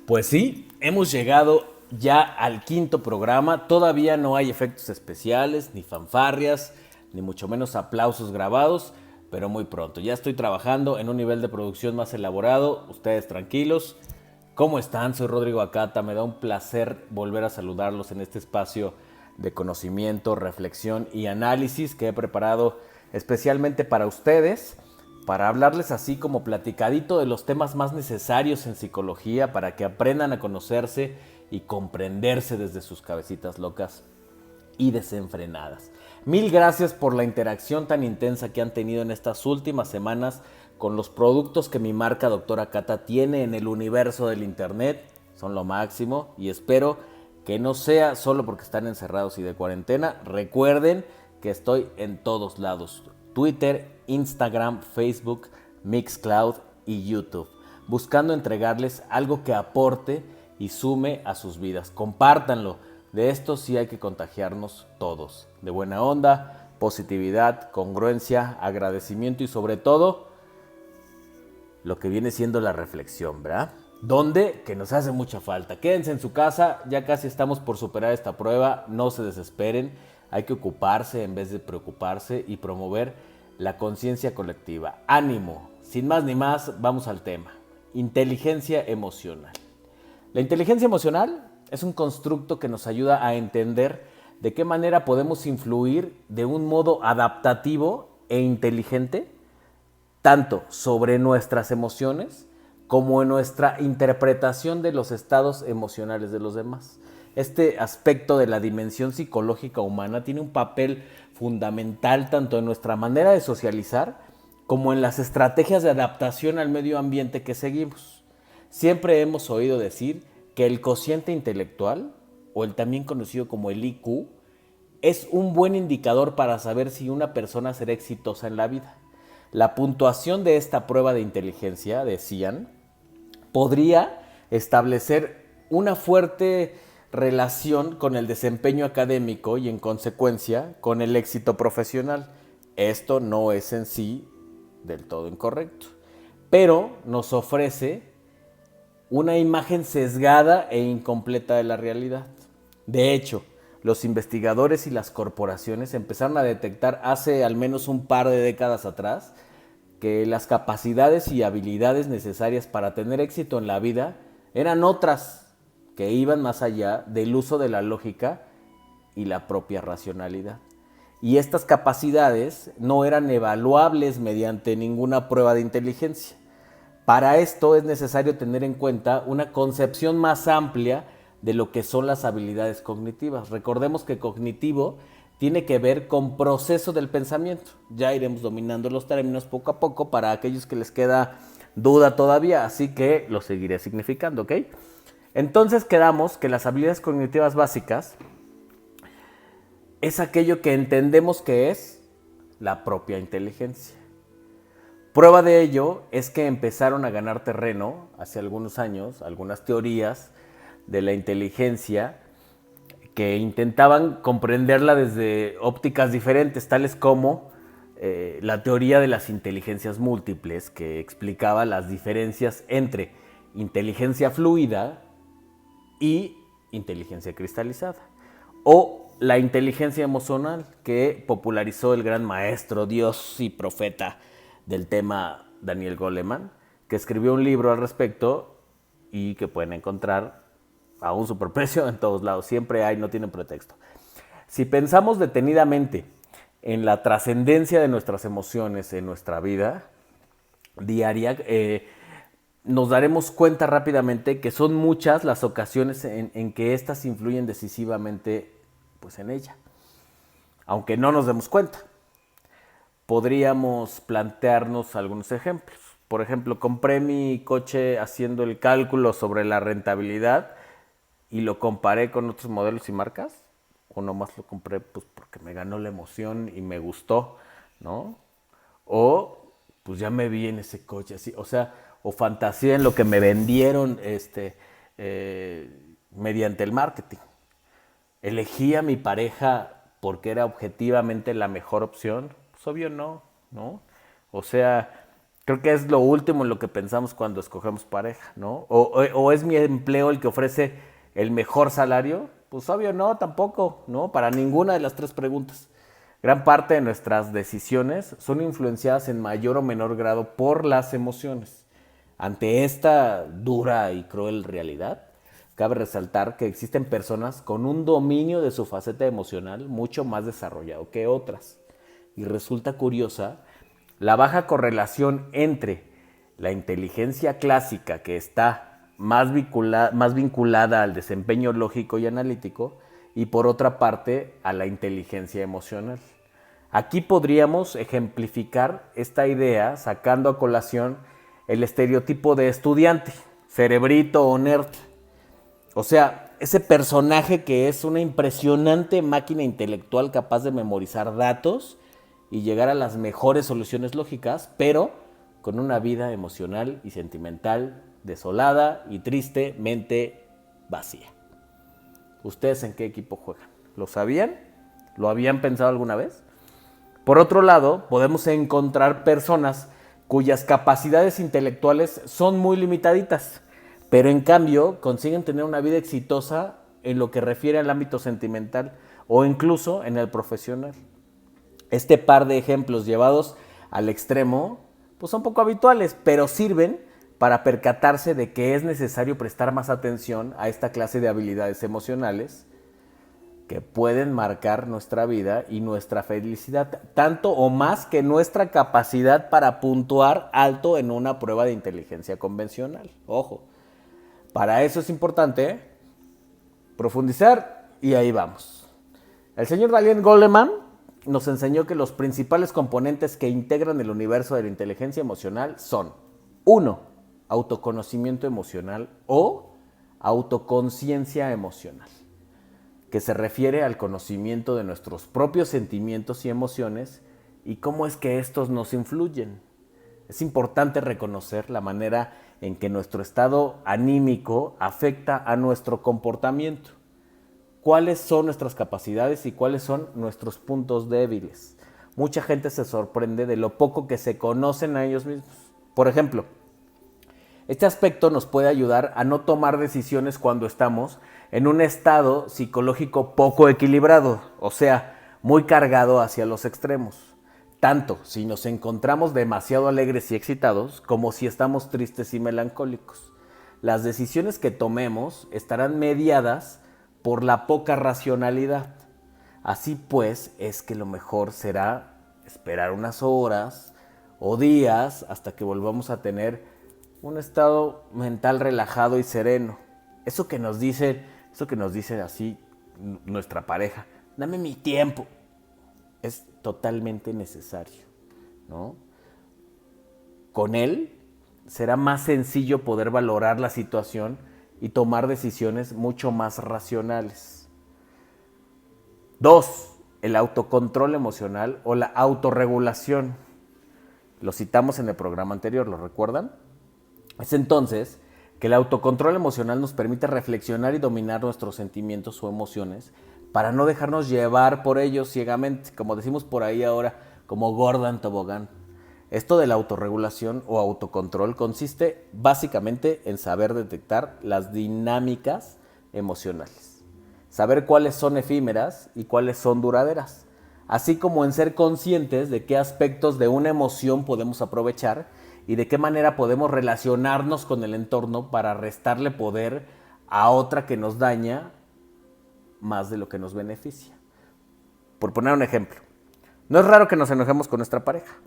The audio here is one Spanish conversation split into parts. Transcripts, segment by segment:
Pues sí, hemos llegado ya al quinto programa. Todavía no hay efectos especiales, ni fanfarrias, ni mucho menos aplausos grabados, pero muy pronto. Ya estoy trabajando en un nivel de producción más elaborado. Ustedes tranquilos. ¿Cómo están? Soy Rodrigo Acata. Me da un placer volver a saludarlos en este espacio de conocimiento, reflexión y análisis que he preparado especialmente para ustedes, para hablarles así como platicadito de los temas más necesarios en psicología para que aprendan a conocerse y comprenderse desde sus cabecitas locas y desenfrenadas. Mil gracias por la interacción tan intensa que han tenido en estas últimas semanas con los productos que mi marca Doctora Cata tiene en el universo del internet. Son lo máximo y espero que no sea solo porque están encerrados y de cuarentena. Recuerden que estoy en todos lados: Twitter, Instagram, Facebook, Mixcloud y YouTube, buscando entregarles algo que aporte y sume a sus vidas. Compártanlo. De esto sí hay que contagiarnos todos. De buena onda, positividad, congruencia, agradecimiento y sobre todo lo que viene siendo la reflexión, ¿verdad? Donde que nos hace mucha falta. Quédense en su casa, ya casi estamos por superar esta prueba, no se desesperen, hay que ocuparse en vez de preocuparse y promover la conciencia colectiva. Ánimo, sin más ni más, vamos al tema. Inteligencia emocional. La inteligencia emocional es un constructo que nos ayuda a entender de qué manera podemos influir de un modo adaptativo e inteligente tanto sobre nuestras emociones como en nuestra interpretación de los estados emocionales de los demás. Este aspecto de la dimensión psicológica humana tiene un papel fundamental tanto en nuestra manera de socializar como en las estrategias de adaptación al medio ambiente que seguimos. Siempre hemos oído decir que el cociente intelectual, o el también conocido como el IQ, es un buen indicador para saber si una persona será exitosa en la vida. La puntuación de esta prueba de inteligencia, decían, podría establecer una fuerte relación con el desempeño académico y en consecuencia con el éxito profesional. Esto no es en sí del todo incorrecto, pero nos ofrece una imagen sesgada e incompleta de la realidad. De hecho, los investigadores y las corporaciones empezaron a detectar hace al menos un par de décadas atrás que las capacidades y habilidades necesarias para tener éxito en la vida eran otras que iban más allá del uso de la lógica y la propia racionalidad. Y estas capacidades no eran evaluables mediante ninguna prueba de inteligencia. Para esto es necesario tener en cuenta una concepción más amplia de lo que son las habilidades cognitivas. Recordemos que cognitivo tiene que ver con proceso del pensamiento. Ya iremos dominando los términos poco a poco para aquellos que les queda duda todavía, así que lo seguiré significando, ¿ok? Entonces quedamos que las habilidades cognitivas básicas es aquello que entendemos que es la propia inteligencia. Prueba de ello es que empezaron a ganar terreno hace algunos años algunas teorías de la inteligencia que intentaban comprenderla desde ópticas diferentes, tales como la teoría de las inteligencias múltiples, que explicaba las diferencias entre inteligencia fluida y inteligencia cristalizada, o la inteligencia emocional, que popularizó el gran maestro, Dios y profeta del tema Daniel Goleman, que escribió un libro al respecto y que pueden encontrar a un superprecio en todos lados. Siempre hay, no tienen pretexto. Si pensamos detenidamente en la trascendencia de nuestras emociones en nuestra vida diaria, nos daremos cuenta rápidamente que son muchas las ocasiones en que éstas influyen decisivamente pues, en ella, aunque no nos demos cuenta. Podríamos plantearnos algunos ejemplos. Por ejemplo, compré mi coche haciendo el cálculo sobre la rentabilidad y lo comparé con otros modelos y marcas, o nomás lo compré pues porque me ganó la emoción y me gustó, ¿no? O pues ya me vi en ese coche así, o sea, o fantaseé en lo que me vendieron mediante el marketing. Elegí a mi pareja porque era objetivamente la mejor opción. Pues obvio no, ¿no? O sea, Creo que es lo último en lo que pensamos cuando escogemos pareja, ¿no? O es mi empleo el que ofrece el mejor salario. Pues obvio no, tampoco, ¿no? Para ninguna de las tres preguntas. Gran parte de nuestras decisiones son influenciadas en mayor o menor grado por las emociones. Ante esta dura y cruel realidad, cabe resaltar que existen personas con un dominio de su faceta emocional mucho más desarrollado que otras. Y resulta curiosa la baja correlación entre la inteligencia clásica, que está más vinculada al desempeño lógico y analítico, y por otra parte a la inteligencia emocional. Aquí podríamos ejemplificar esta idea sacando a colación el estereotipo de estudiante, cerebrito o nerd. O sea, ese personaje que es una impresionante máquina intelectual capaz de memorizar datos y llegar a las mejores soluciones lógicas, pero con una vida emocional y sentimental desolada y tristemente vacía. ¿Ustedes en qué equipo juegan? ¿Lo sabían? ¿Lo habían pensado alguna vez? Por otro lado, podemos encontrar personas cuyas capacidades intelectuales son muy limitaditas, pero en cambio consiguen tener una vida exitosa en lo que refiere al ámbito sentimental o incluso en el profesional. Este par de ejemplos llevados al extremo pues son poco habituales, pero sirven para percatarse de que es necesario prestar más atención a esta clase de habilidades emocionales que pueden marcar nuestra vida y nuestra felicidad, tanto o más que nuestra capacidad para puntuar alto en una prueba de inteligencia convencional. Ojo, para eso es importante profundizar y ahí vamos. El señor Daniel Goleman nos enseñó que los principales componentes que integran el universo de la inteligencia emocional son 1. Autoconocimiento emocional o autoconciencia emocional, que se refiere al conocimiento de nuestros propios sentimientos y emociones y cómo es que estos nos influyen. Es importante reconocer la manera en que nuestro estado anímico afecta a nuestro comportamiento. ¿Cuáles son nuestras capacidades y cuáles son nuestros puntos débiles? Mucha gente se sorprende de lo poco que se conocen a ellos mismos. Por ejemplo, este aspecto nos puede ayudar a no tomar decisiones cuando estamos en un estado psicológico poco equilibrado, o sea, muy cargado hacia los extremos. Tanto si nos encontramos demasiado alegres y excitados, como si estamos tristes y melancólicos. Las decisiones que tomemos estarán mediadas por la poca racionalidad. Así pues, es que lo mejor será esperar unas horas o días hasta que volvamos a tener un estado mental relajado y sereno. Eso que nos dice así nuestra pareja, dame mi tiempo, es totalmente necesario, ¿no? Con él será más sencillo poder valorar la situación y tomar decisiones mucho más racionales. 2. El autocontrol emocional o la autorregulación. Lo citamos en el programa anterior, ¿lo recuerdan? Es entonces que el autocontrol emocional nos permite reflexionar y dominar nuestros sentimientos o emociones para no dejarnos llevar por ellos ciegamente, como decimos por ahí ahora, como gorda en tobogán. Esto de la autorregulación o autocontrol consiste básicamente en saber detectar las dinámicas emocionales, saber cuáles son efímeras y cuáles son duraderas, así como en ser conscientes de qué aspectos de una emoción podemos aprovechar y de qué manera podemos relacionarnos con el entorno para restarle poder a otra que nos daña más de lo que nos beneficia. Por poner un ejemplo, no es raro que nos enojemos con nuestra pareja,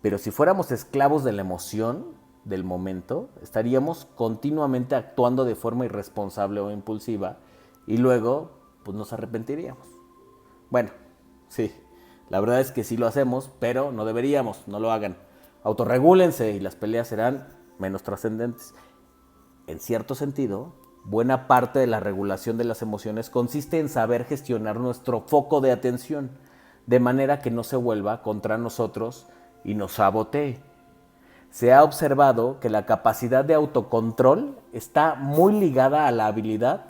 pero si fuéramos esclavos de la emoción del momento, estaríamos continuamente actuando de forma irresponsable o impulsiva y luego pues nos arrepentiríamos. Bueno, sí, la verdad es que sí lo hacemos, pero no deberíamos, no lo hagan. Autorregúlense y las peleas serán menos trascendentes. En cierto sentido, buena parte de la regulación de las emociones consiste en saber gestionar nuestro foco de atención, de manera que no se vuelva contra nosotros y nos sabotee. Se ha observado que la capacidad de autocontrol está muy ligada a la habilidad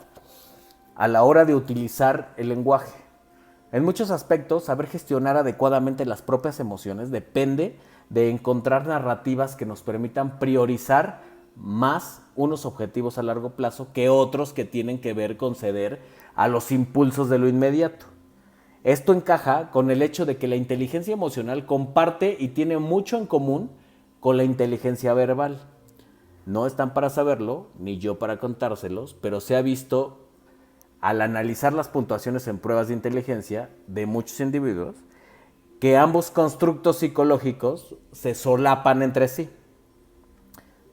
a la hora de utilizar el lenguaje. En muchos aspectos, saber gestionar adecuadamente las propias emociones depende de encontrar narrativas que nos permitan priorizar más unos objetivos a largo plazo que otros que tienen que ver con ceder a los impulsos de lo inmediato. Esto encaja con el hecho de que la inteligencia emocional comparte y tiene mucho en común con la inteligencia verbal. No están para saberlo, ni yo para contárselos, pero se ha visto al analizar las puntuaciones en pruebas de inteligencia de muchos individuos que ambos constructos psicológicos se solapan entre sí.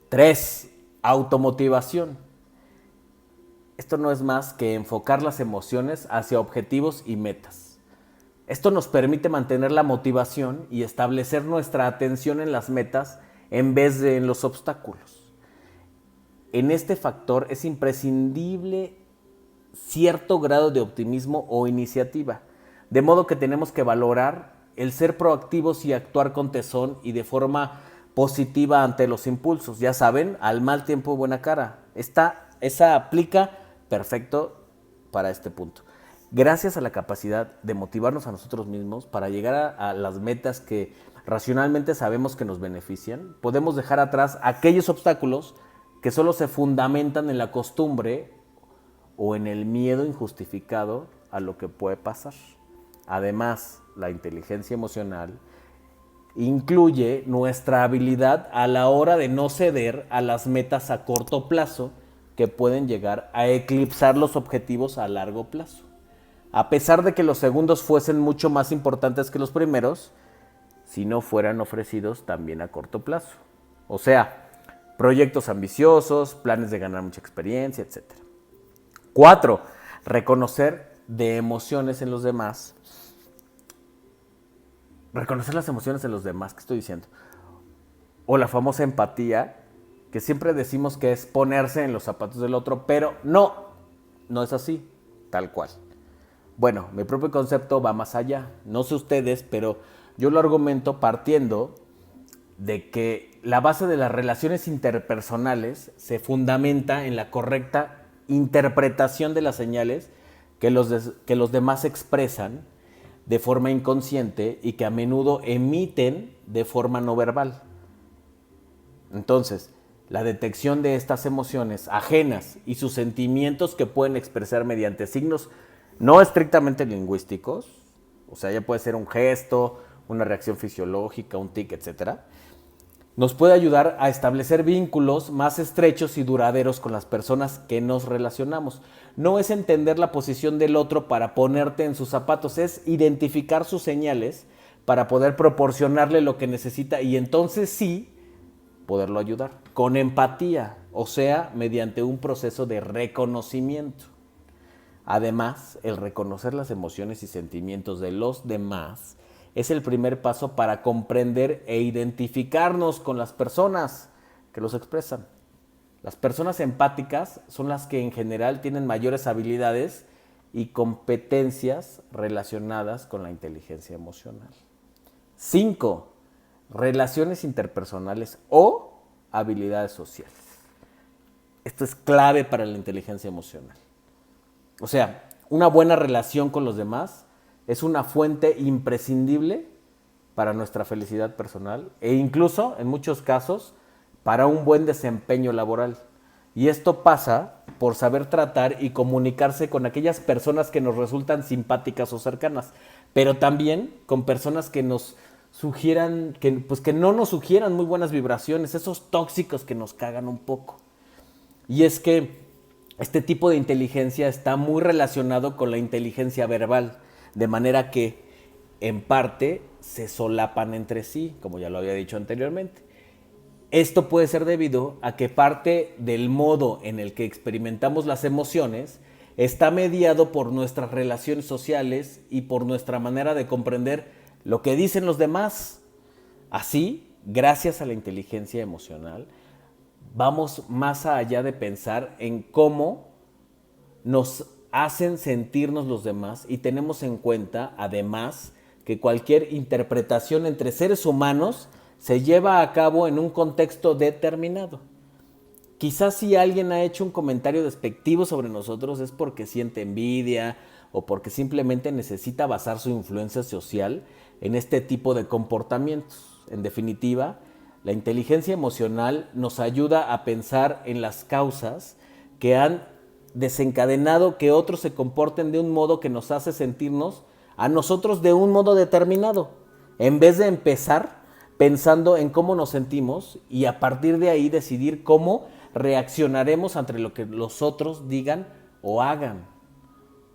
3. Automotivación. Esto no es más que enfocar las emociones hacia objetivos y metas. Esto nos permite mantener la motivación y establecer nuestra atención en las metas en vez de en los obstáculos. En este factor es imprescindible cierto grado de optimismo o iniciativa, de modo que tenemos que valorar el ser proactivos y actuar con tesón y de forma positiva ante los impulsos. Ya saben, al mal tiempo buena cara. Esa aplica perfecto para este punto. Gracias a la capacidad de motivarnos a nosotros mismos para llegar a las metas que racionalmente sabemos que nos benefician, podemos dejar atrás aquellos obstáculos que solo se fundamentan en la costumbre o en el miedo injustificado a lo que puede pasar. Además, la inteligencia emocional incluye nuestra habilidad a la hora de no ceder a las metas a corto plazo que pueden llegar a eclipsar los objetivos a largo plazo. A pesar de que los segundos fuesen mucho más importantes que los primeros, si no fueran ofrecidos también a corto plazo. O sea, proyectos ambiciosos, planes de ganar mucha experiencia, etc. 4. Reconocer de emociones en los demás. Reconocer las emociones de los demás, ¿qué estoy diciendo? O la famosa empatía, que siempre decimos que es ponerse en los zapatos del otro, pero no es así, tal cual. Bueno, mi propio concepto va más allá. No sé ustedes, pero yo lo argumento partiendo de que la base de las relaciones interpersonales se fundamenta en la correcta interpretación de las señales que los demás expresan de forma inconsciente y que a menudo emiten de forma no verbal. Entonces, la detección de estas emociones ajenas y sus sentimientos que pueden expresar mediante signos no estrictamente lingüísticos, o sea, ya puede ser un gesto, una reacción fisiológica, un tic, etcétera, nos puede ayudar a establecer vínculos más estrechos y duraderos con las personas que nos relacionamos. No es entender la posición del otro para ponerte en sus zapatos, es identificar sus señales para poder proporcionarle lo que necesita y entonces sí poderlo ayudar. Con empatía, o sea, mediante un proceso de reconocimiento. Además, el reconocer las emociones y sentimientos de los demás es el primer paso para comprender e identificarnos con las personas que los expresan. Las personas empáticas son las que en general tienen mayores habilidades y competencias relacionadas con la inteligencia emocional. 5. Relaciones interpersonales o habilidades sociales. Esto es clave para la inteligencia emocional. O sea, una buena relación con los demás es una fuente imprescindible para nuestra felicidad personal e incluso, en muchos casos, para un buen desempeño laboral. Y esto pasa por saber tratar y comunicarse con aquellas personas que nos resultan simpáticas o cercanas, pero también con personas que nos sugieran, que no nos sugieran muy buenas vibraciones, esos tóxicos que nos cagan un poco. Y es que este tipo de inteligencia está muy relacionado con la inteligencia verbal, de manera que, en parte, se solapan entre sí, como ya lo había dicho anteriormente. Esto puede ser debido a que parte del modo en el que experimentamos las emociones está mediado por nuestras relaciones sociales y por nuestra manera de comprender lo que dicen los demás. Así, gracias a la inteligencia emocional, vamos más allá de pensar en cómo nos hacen sentirnos los demás y tenemos en cuenta, además, que cualquier interpretación entre seres humanos se lleva a cabo en un contexto determinado. Quizás si alguien ha hecho un comentario despectivo sobre nosotros es porque siente envidia o porque simplemente necesita basar su influencia social en este tipo de comportamientos. En definitiva, la inteligencia emocional nos ayuda a pensar en las causas que han desencadenado que otros se comporten de un modo que nos hace sentirnos a nosotros de un modo determinado, en vez de empezar pensando en cómo nos sentimos y a partir de ahí decidir cómo reaccionaremos ante lo que los otros digan o hagan.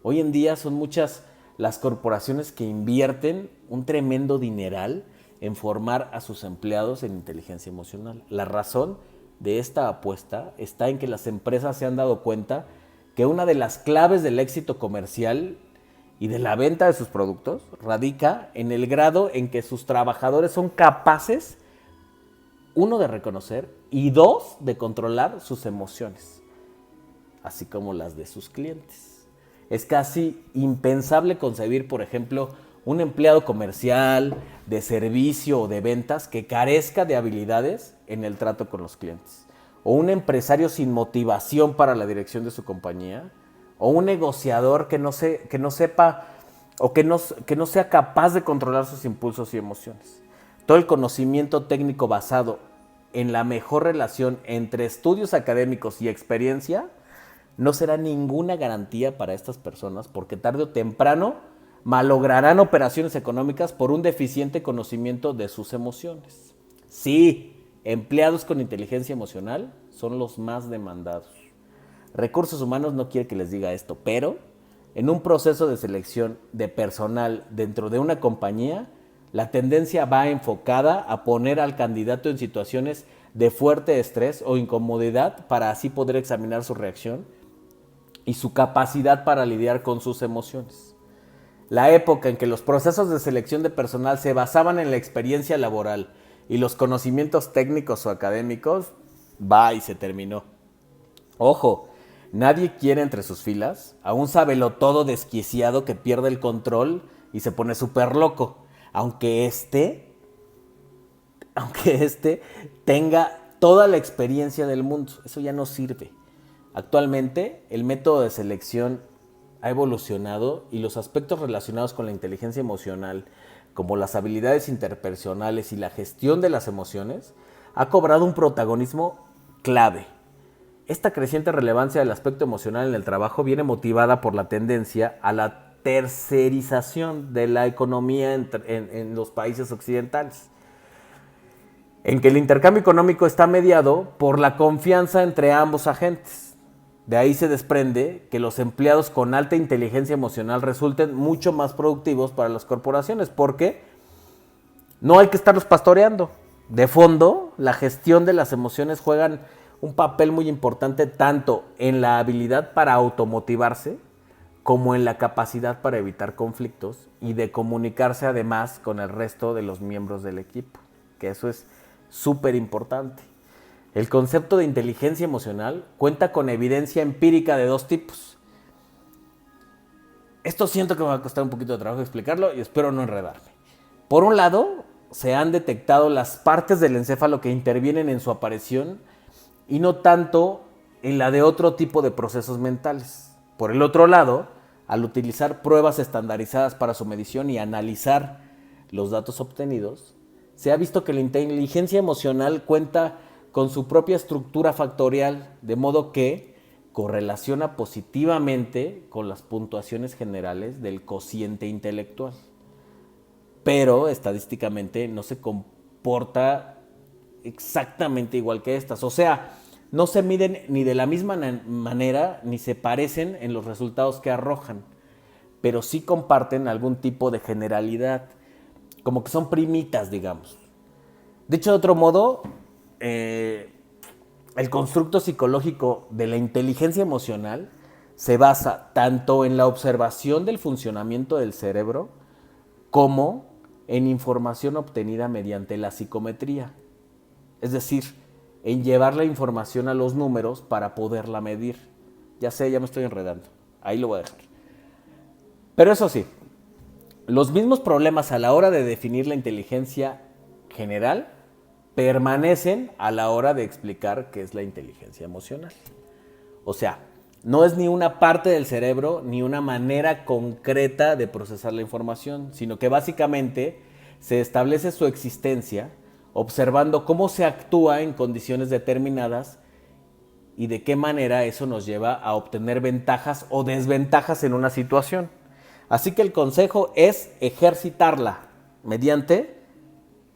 Hoy en día son muchas las corporaciones que invierten un tremendo dineral en formar a sus empleados en inteligencia emocional. La razón de esta apuesta está en que las empresas se han dado cuenta que una de las claves del éxito comercial y de la venta de sus productos radica en el grado en que sus trabajadores son capaces, uno, de reconocer y dos, de controlar sus emociones, así como las de sus clientes. Es casi impensable concebir, por ejemplo, un empleado comercial, de servicio o de ventas que carezca de habilidades en el trato con los clientes, o un empresario sin motivación para la dirección de su compañía, o un negociador que no sepa o que no sea capaz de controlar sus impulsos y emociones. Todo el conocimiento técnico basado en la mejor relación entre estudios académicos y experiencia no será ninguna garantía para estas personas, porque tarde o temprano malograrán operaciones económicas por un deficiente conocimiento de sus emociones. Sí, empleados con inteligencia emocional son los más demandados. Recursos Humanos no quiere que les diga esto, pero en un proceso de selección de personal dentro de una compañía, la tendencia va enfocada a poner al candidato en situaciones de fuerte estrés o incomodidad para así poder examinar su reacción y su capacidad para lidiar con sus emociones. La época en que los procesos de selección de personal se basaban en la experiencia laboral y los conocimientos técnicos o académicos, va y se terminó. Ojo, nadie quiere entre sus filas a un sabelotodo desquiciado que pierde el control y se pone súper loco, aunque este tenga toda la experiencia del mundo. Eso ya no sirve. Actualmente, el método de selección ha evolucionado y los aspectos relacionados con la inteligencia emocional, como las habilidades interpersonales y la gestión de las emociones, ha cobrado un protagonismo clave. Esta creciente relevancia del aspecto emocional en el trabajo viene motivada por la tendencia a la tercerización de la economía en los países occidentales, en que el intercambio económico está mediado por la confianza entre ambos agentes. De ahí se desprende que los empleados con alta inteligencia emocional resulten mucho más productivos para las corporaciones, porque no hay que estarlos pastoreando. De fondo, la gestión de las emociones juegan un papel muy importante tanto en la habilidad para automotivarse como en la capacidad para evitar conflictos y de comunicarse además con el resto de los miembros del equipo, que eso es súper importante. El concepto de inteligencia emocional cuenta con evidencia empírica de dos tipos. Esto siento que me va a costar un poquito de trabajo explicarlo y espero no enredarme. Por un lado, se han detectado las partes del encéfalo que intervienen en su aparición y no tanto en la de otro tipo de procesos mentales. Por el otro lado, al utilizar pruebas estandarizadas para su medición y analizar los datos obtenidos, se ha visto que la inteligencia emocional cuenta con su propia estructura factorial, de modo que correlaciona positivamente con las puntuaciones generales del cociente intelectual. Pero estadísticamente no se comporta exactamente igual que estas. O sea, no se miden ni de la misma manera ni se parecen en los resultados que arrojan, pero sí comparten algún tipo de generalidad, como que son primitas, digamos. Dicho de otro modo, el constructo psicológico de la inteligencia emocional se basa tanto en la observación del funcionamiento del cerebro como en información obtenida mediante la psicometría. Es decir, en llevar la información a los números para poderla medir. Ya sé, ya me estoy enredando. Ahí lo voy a dejar. Pero eso sí, los mismos problemas a la hora de definir la inteligencia general permanecen a la hora de explicar qué es la inteligencia emocional. O sea, no es ni una parte del cerebro ni una manera concreta de procesar la información, sino que básicamente se establece su existencia observando cómo se actúa en condiciones determinadas y de qué manera eso nos lleva a obtener ventajas o desventajas en una situación. Así que el consejo es ejercitarla mediante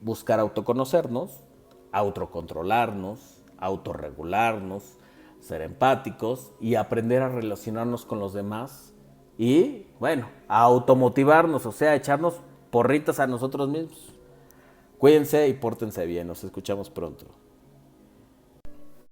buscar autoconocernos, autocontrolarnos, autorregularnos, ser empáticos y aprender a relacionarnos con los demás y, bueno, a automotivarnos, o sea, echarnos porritas a nosotros mismos. Cuídense y pórtense bien, nos escuchamos pronto.